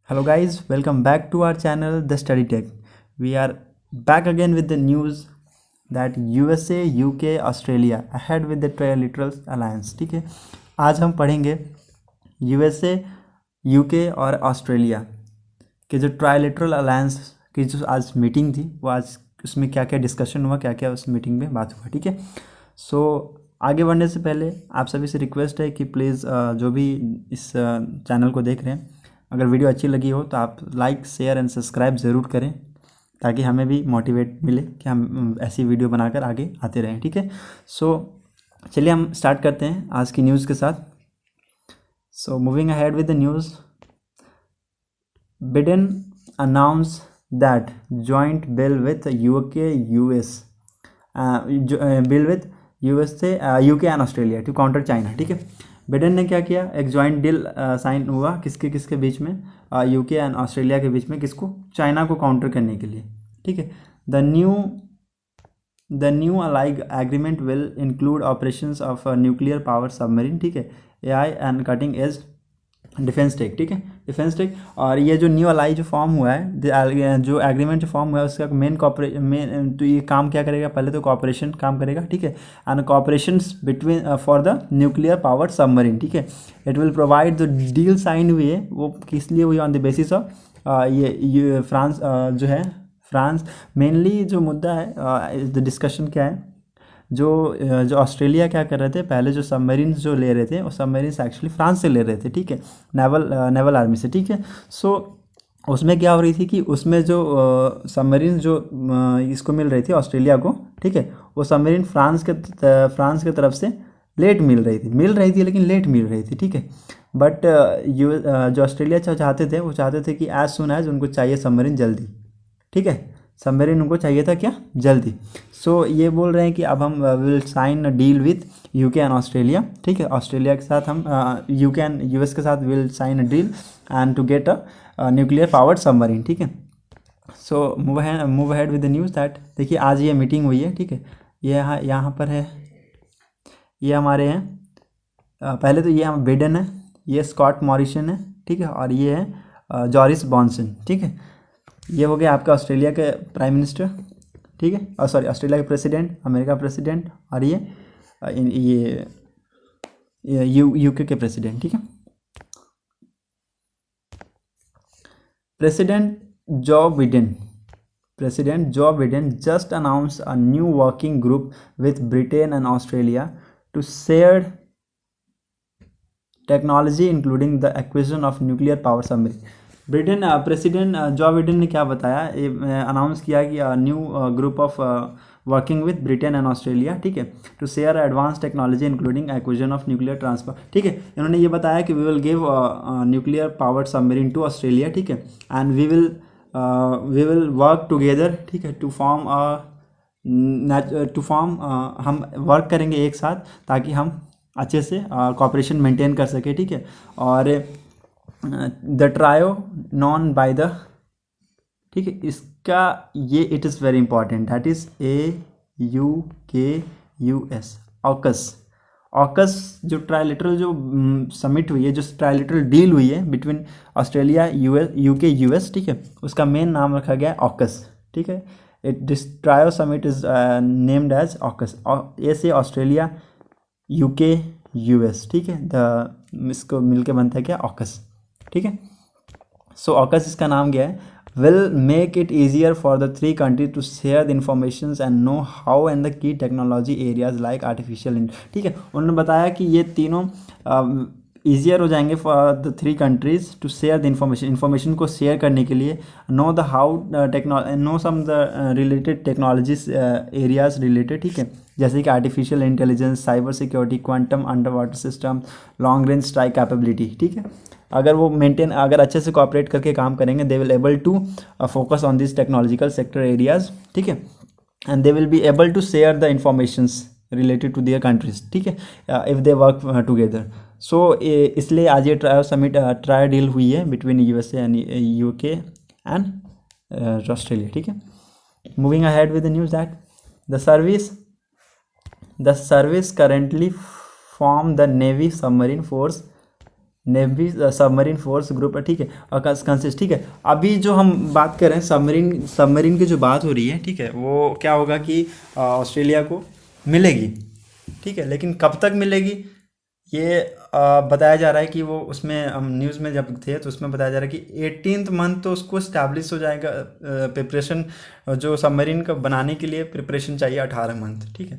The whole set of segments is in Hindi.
Hello guys, welcome back to our channel The Study Tech. We are back again with the news that USA, UK, Australia ahead with the Trilateral Alliance. ठीक है, आज हम पढ़ेंगे USA, UK और ऑस्ट्रेलिया के जो ट्राइलेटरल अलायंस की जो आज मीटिंग थी वो आज उसमें क्या क्या डिस्कशन हुआ, क्या क्या उस मीटिंग में बात हुआ। ठीक है, सो आगे बढ़ने से पहले आप सभी से रिक्वेस्ट है कि प्लीज़ जो भी इस चैनल को देख रहे हैं, अगर वीडियो अच्छी लगी हो तो आप लाइक शेयर एंड सब्सक्राइब ज़रूर करें ताकि हमें भी मोटिवेट मिले कि हम ऐसी वीडियो बनाकर आगे आते रहें। ठीक है, सो चलिए हम स्टार्ट करते हैं आज की न्यूज़ के साथ। So moving ahead with the news, Biden announce that joint bill with UK US bill with USA UK and Australia to counter China. ठीक है, बिडेन ने क्या किया, एक जॉइंट डील साइन हुआ किसके किसके बीच में, यूके एंड ऑस्ट्रेलिया के बीच में, किसको, चाइना को काउंटर करने के लिए। ठीक है, the new align agreement will include operations of nuclear power submarine. ठीक है, AI and cutting edge defence tech. ठीक है, डिफेंस टेक। और ये जो न्यू अलाई जो फॉर्म हुआ है, जो एग्रीमेंट जो फॉर्म हुआ है उसका मेन तो ये काम क्या करेगा, पहले तो कॉपरेशन काम करेगा। ठीक है, and cooperation between for the nuclear power submarine. ठीक है, इट विल प्रोवाइड जो डील साइन हुई है वो किस लिए हुई, ऑन द बेसिस ऑफ ये फ्रांस जो है, फ्रांस मेनली जो मुद्दा है, द डिस्कशन क्या है, जो ऑस्ट्रेलिया क्या कर रहे थे, पहले जो सबमरीन जो ले रहे थे वो सबमरीन एक्चुअली फ्रांस से ले रहे थे। ठीक है, नेवल आर्मी से। ठीक है, सो उसमें क्या हो रही थी कि उसमें जो सबमरीन जो इसको मिल रही थी ऑस्ट्रेलिया को, ठीक है, वो सबमरीन फ्रांस के तरफ से लेट मिल रही थी लेकिन लेट मिल रही थी। ठीक है, बट जो ऑस्ट्रेलिया चाहते थे, वो चाहते थे कि एज सुन एज उनको चाहिए सबमरीन जल्दी। ठीक है, सबमरीन उनको चाहिए था क्या, जल्दी। सो ये बोल रहे हैं कि अब हम will sign deal with UK and Australia. ठीक है, ऑस्ट्रेलिया के साथ हम यूके एंड यूएस के साथ will sign a deal and to get a nuclear powered submarine. ठीक है, so move ahead with the news that, देखिए आज ये मीटिंग हुई है। ठीक है, ये यहाँ पर है, ये हमारे हैं, पहले तो ये हम बिडेन है, ये स्कॉट मॉरिसन है। ठीक है, और ये है जॉरिस बॉनसन। ठीक है, ये हो गया आपका ऑस्ट्रेलिया के प्राइम मिनिस्टर। ठीक है, और सॉरी ऑस्ट्रेलिया के प्रेसिडेंट, अमेरिका प्रेसिडेंट, और ये यूके के प्रेसिडेंट। ठीक है, president Joe Biden just announce a new working group with Britain and Australia to share technology including the acquisition of nuclear power submarine. President Joe Biden ने क्या बताया, अनाउंस किया कि new group of working with Britain and Australia. ठीक है, to share advance technology including acquisition of nuclear transfer. ठीक है, इन्होंने ये बताया कि we will give nuclear powered submarine to Australia. ठीक है, and we will work together. ठीक है, टू फॉर्म हम वर्क करेंगे एक साथ ताकि हम अच्छे से कॉपरेशन मेंटेन कर सके। ठीक है, और the trio known by the, ठीक है, इसका ये it is very important, that is AUKUS AUKUS जो ट्राइलेटरल जो समिट हुई है, जो ट्राइलेटरल डील हुई है बिटवीन ऑस्ट्रेलिया, यूके, यूएस। ठीक है, उसका मेन नाम रखा गया है ऑकस। ठीक है, this trio summit is named as AUKUS. A से ऑस्ट्रेलिया, यूके, यूएस। ठीक है, इसको मिलके बनता है क्या, ऑकस। ठीक है, सो ऑकस इसका नाम क्या है, will make it easier for the three countries to share the information and know how and the key technology areas like artificial. ठीक है, उन्होंने बताया कि ये तीनों ईजियर हो जाएंगे for the three countries to share the information को शेयर करने के लिए, know the how know some the related technologies areas related. ठीक है, जैसे कि artificial intelligence, cyber security, quantum under water system, long range strike capability. ठीक है, अगर अच्छे से कॉपरेट करके काम करेंगे, they will able to focus on this technological sector areas. ठीक है, and they will be able to share the informations related to their countries. ठीक है, if they work together. So इसलिए आज ये ट्राई डील हुई है between USA and UK and Australia. ठीक है, moving ahead with the news that the service currently form the navy submarine force navy submarine force group है, ठीक है, और कंसिस्ट, ठीक है। अभी जो हम बात कर रहे हैं सबमरीन की जो बात हो रही है, ठीक है, वो क्या होगा कि ऑस्ट्रेलिया को मिलेगी, ठीक है, लेकिन कब तक मिलेगी ये बताया जा रहा है कि वो उसमें हम न्यूज़ में जब थे तो उसमें बताया जा रहा है कि 18th मंथ तो उसको इस्टेब्लिश हो जाएगा। प्रिपरेशन जो सबमरीन का बनाने के लिए प्रिपरेशन चाहिए 18 मंथ, ठीक है,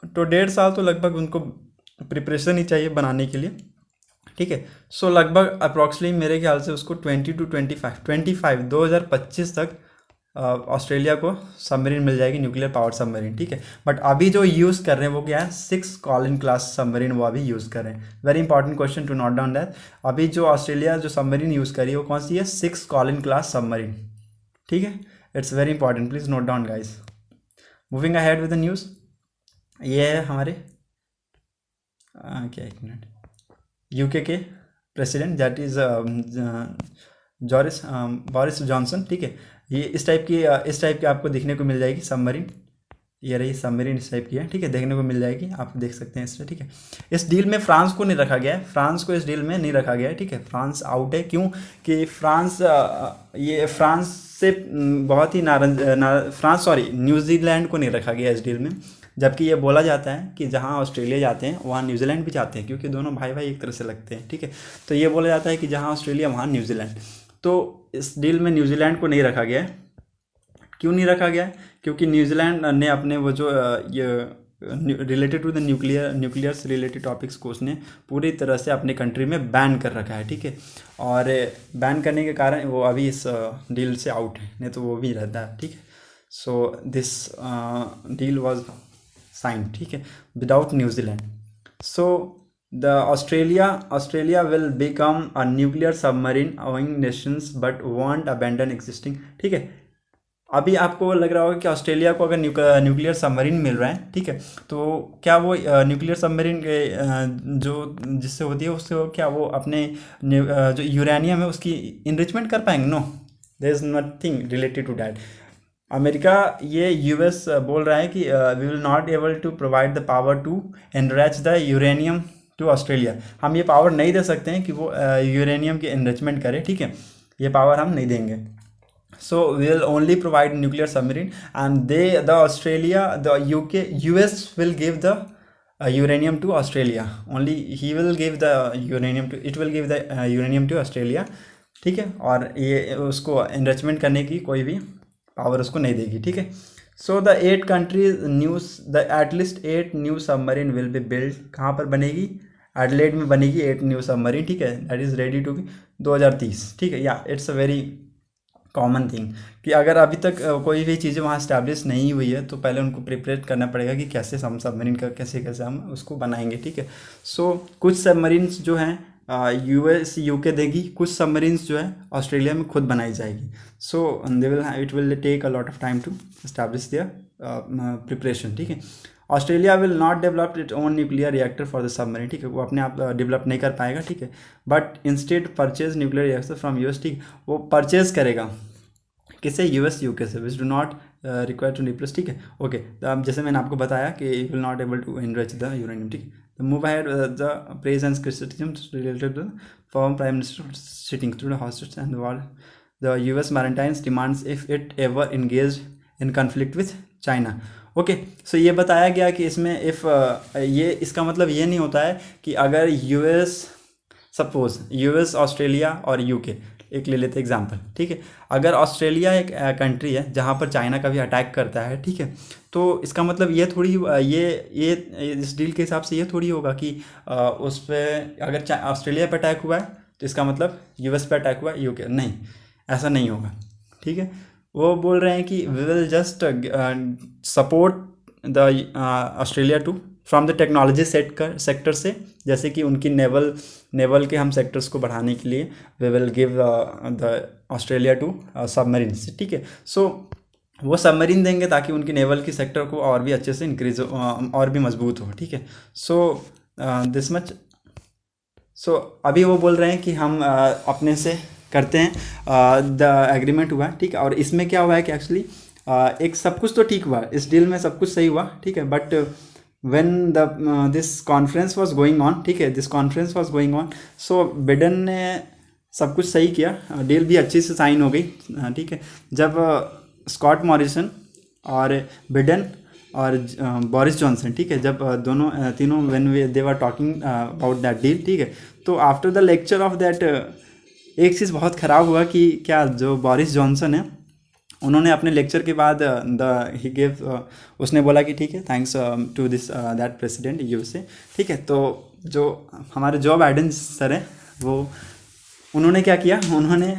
तो 1.5 साल तो लगभग उनको प्रिपरेशन ही चाहिए बनाने के लिए, ठीक है। सो लगभग अप्रॉक्सीमेटली मेरे ख्याल से उसको 2025 तक ऑस्ट्रेलिया को सबमरीन मिल जाएगी, न्यूक्लियर पावर सबमरीन, ठीक है। बट अभी जो यूज़ कर रहे हैं वो क्या है, 6 कॉलिन क्लास सबमरीन वो अभी यूज़ कर रहे हैं। Very important question to note down that. अभी जो ऑस्ट्रेलिया जो सबमरीन यूज़ कर रही है वो कौन सी है, 6 कॉलिन क्लास सबमरीन, ठीक है। It's very important, please note down guys. Moving ahead with the news, ये है हमारे क्या, एक मिनट, यूके के president that is Boris Johnson, ठीक है। ये इस टाइप की आपको देखने को मिल जाएगी सबमरीन, ये रही सबमरीन इस टाइप की है, ठीक है, देखने को मिल जाएगी, आप देख सकते हैं इससे, ठीक है। इस डील में फ्रांस को नहीं रखा गया है, फ्रांस को इस डील में नहीं रखा गया है, ठीक है, फ्रांस आउट है। क्यों कि फ्रांस फ्रांस से बहुत ही न्यूजीलैंड को नहीं रखा गया इस डील में, जबकि ये बोला जाता है कि जहाँ ऑस्ट्रेलिया जाते हैं वहाँ न्यूजीलैंड भी जाते हैं, क्योंकि दोनों भाई भाई एक तरह से लगते हैं, ठीक है। तो ये बोला जाता है कि जहाँ ऑस्ट्रेलिया वहाँ न्यूजीलैंड, तो इस डील में न्यूजीलैंड को नहीं रखा गया है। क्यों नहीं रखा गया है, क्योंकि न्यूजीलैंड ने अपने वो जो ये रिलेटेड टू द न्यूक्लियर से रिलेटेड टॉपिक्स को उसने पूरी तरह से अपने कंट्री में बैन कर रखा है, ठीक है। और बैन करने के कारण वो अभी इस डील से आउट है, नहीं तो वो भी रहता है, ठीक है। So this deal was sign, ठीक है, without New Zealand. So the Australia will become a nuclear submarine owing nations but won't abandon existing, ठीक है। अभी आपको लग रहा होगा कि ऑस्ट्रेलिया को अगर न्यूक्लियर सबमरीन मिल रहा है, ठीक है, तो क्या वो न्यूक्लियर सबमरीन के जो जिससे होती है उससे क्या वो अपने जो यूरेनियम है उसकी इनरिचमेंट कर पाएंगे? No, there is nothing related to that. America ये यूएस बोल रहा है कि we will not able to provide the power to enrich the uranium to Australia. हम ये पावर नहीं दे सकते हैं कि वो यूरेनियम की एनरिचमेंट करे, ठीक है, ये पावर हम नहीं देंगे। So we will only provide nuclear submarine, and the US will give the uranium to Australia. Only he will give the uranium to, it will give the uranium to Australia, ठीक है, और ये उसको enrichment करने की कोई भी पावर उसको नहीं देगी, ठीक है। So the 8 countries at least 8 new submarine will be built. कहाँ पर बनेगी? एडलेड में बनेगी 8 न्यू सबमरीन, ठीक है, that is ready to be 2030, ठीक है। या it's a very common thing कि अगर अभी तक कोई भी चीज़ें वहाँ स्टैब्लिश नहीं हुई है तो पहले उनको प्रिपेयर करना पड़ेगा कि कैसे हम सबमरीन का कैसे हम उसको बनाएंगे, ठीक है। सो कुछ सबमरीन्स जो हैं यूएस यूके देगी, कुछ सबमरीन्स जो है ऑस्ट्रेलिया में खुद बनाई जाएगी। So it will take a lot of time to establish their preparation, ठीक है। Australia will not develop it own nuclear reactor for the submarine, ठीक है, वो अपने आप डेवलप नहीं कर पाएगा, ठीक है, but instead purchase nuclear reactor from US, ठीक, वो परचेज करेगा किसे? यूएस यूके से, which do not require to replace, ठीक है। ओके, तो अब जैसे मैंने आपको बताया कि it will not able to enrich the uranium, ठीक है। The move ahead the praise and criticism related to former prime minister sitting through the hostage and world the US maritimes demands if it ever engage in conflict with China. Okay, so ये बताया गया कि इसमें ये इसका मतलब ये नहीं होता है कि अगर सपोज यूएस ऑस्ट्रेलिया और यूके, एक ले लेते एग्जांपल, ठीक है, अगर ऑस्ट्रेलिया एक कंट्री है जहाँ पर चाइना का भी अटैक करता है, ठीक है, तो इसका मतलब ये थोड़ी ये इस डील के हिसाब से ये थोड़ी होगा कि उस पर अगर ऑस्ट्रेलिया पर अटैक हुआ है तो इसका मतलब यूएस पर अटैक हुआ है यूके, नहीं, ऐसा नहीं होगा, ठीक है। वो बोल रहे हैं कि we will just support the Australia to from the technology sector से, जैसे कि उनकी नेवल के हम सेक्टर्स को बढ़ाने के लिए we will give the Australia two submarine, ठीक है। सो वो सबमरीन देंगे ताकि उनकी नेवल की सेक्टर को और भी अच्छे से इंक्रीज हो, और भी मजबूत हो, ठीक है। So this much. सो अभी वो बोल रहे हैं कि हम अपने से करते हैं, द एग्रीमेंट हुआ, ठीक है, और इसमें क्या हुआ है कि एक्चुअली एक सब कुछ तो ठीक हुआ, इस डील में सब कुछ सही हुआ, ठीक है, but when the this conference was going on, ठीक है, this conference was going on, so Biden ने सब कुछ सही किया, डील भी अच्छी से साइन हो गई, ठीक है। जब स्कॉट मॉरिसन और बिडेन और बोरिस जॉनसन, ठीक है, जब दोनों तीनों when they were talking about that deal, ठीक है, तो after the lecture of that एक चीज़ बहुत ख़राब हुआ कि क्या जो बोरिस जॉनसन है उन्होंने अपने लेक्चर के बाद ही गिव उसने बोला कि ठीक है, thanks to this that president USA, ठीक है। तो जो हमारे जो बाइडेन सर हैं वो उन्होंने क्या किया, उन्होंने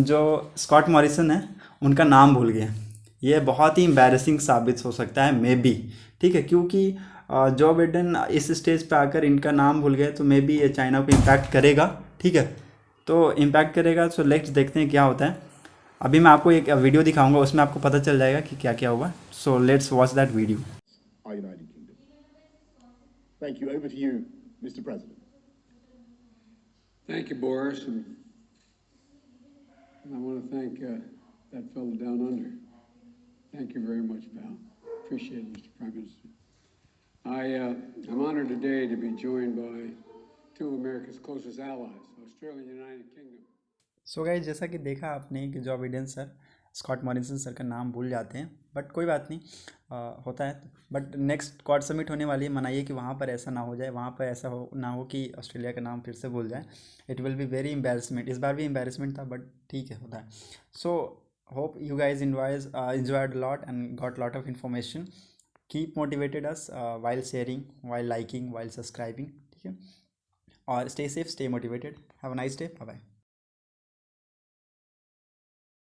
जो स्कॉट मॉरिसन है उनका नाम भूल गए। ये बहुत ही एम्बैरेसिंग साबित हो सकता है मे बी, ठीक है, क्योंकि जो बाइडेन इस स्टेज पे आकर इनका नाम भूल गए तो मे बी ये चाइना को इम्पैक्ट करेगा, ठीक है, तो इम्पैक्ट करेगा। सो लेट्स देखते हैं क्या होता है। अभी मैं आपको एक वीडियो दिखाऊंगा, उसमें आपको पता चल जाएगा कि क्या क्या हुआ। So let's watch that video. Thank you. Over to you, Mr. President. Thank you, Boris, and I want to thank that fellow down under. Thank you very much, pal. Appreciate it, Mr. Prime Minister. I'm honored today to be joined by two of America's closest allies, Australia and the United Kingdom. So guys, जैसा कि देखा आपने कि Joe Biden sir Scott Morrison sir का नाम भूल जाते हैं, बट कोई बात नहीं, होता है। बट नेक्स्ट क्वाड समिट होने वाली है, मनाइए कि वहाँ पर ऐसा ना हो जाए, वहाँ पर ऐसा हो ना हो कि ऑस्ट्रेलिया का नाम फिर से भूल जाए। It will be very embarrassment. इस बार भी एम्बेरसमेंट था, बट ठीक है, होता है। So hope you guys enjoyed a lot and got lot of information. Keep motivated us while sharing, while liking, while subscribing, ठीक है, और stay safe, stay motivated. Have a nice day. Bye bye.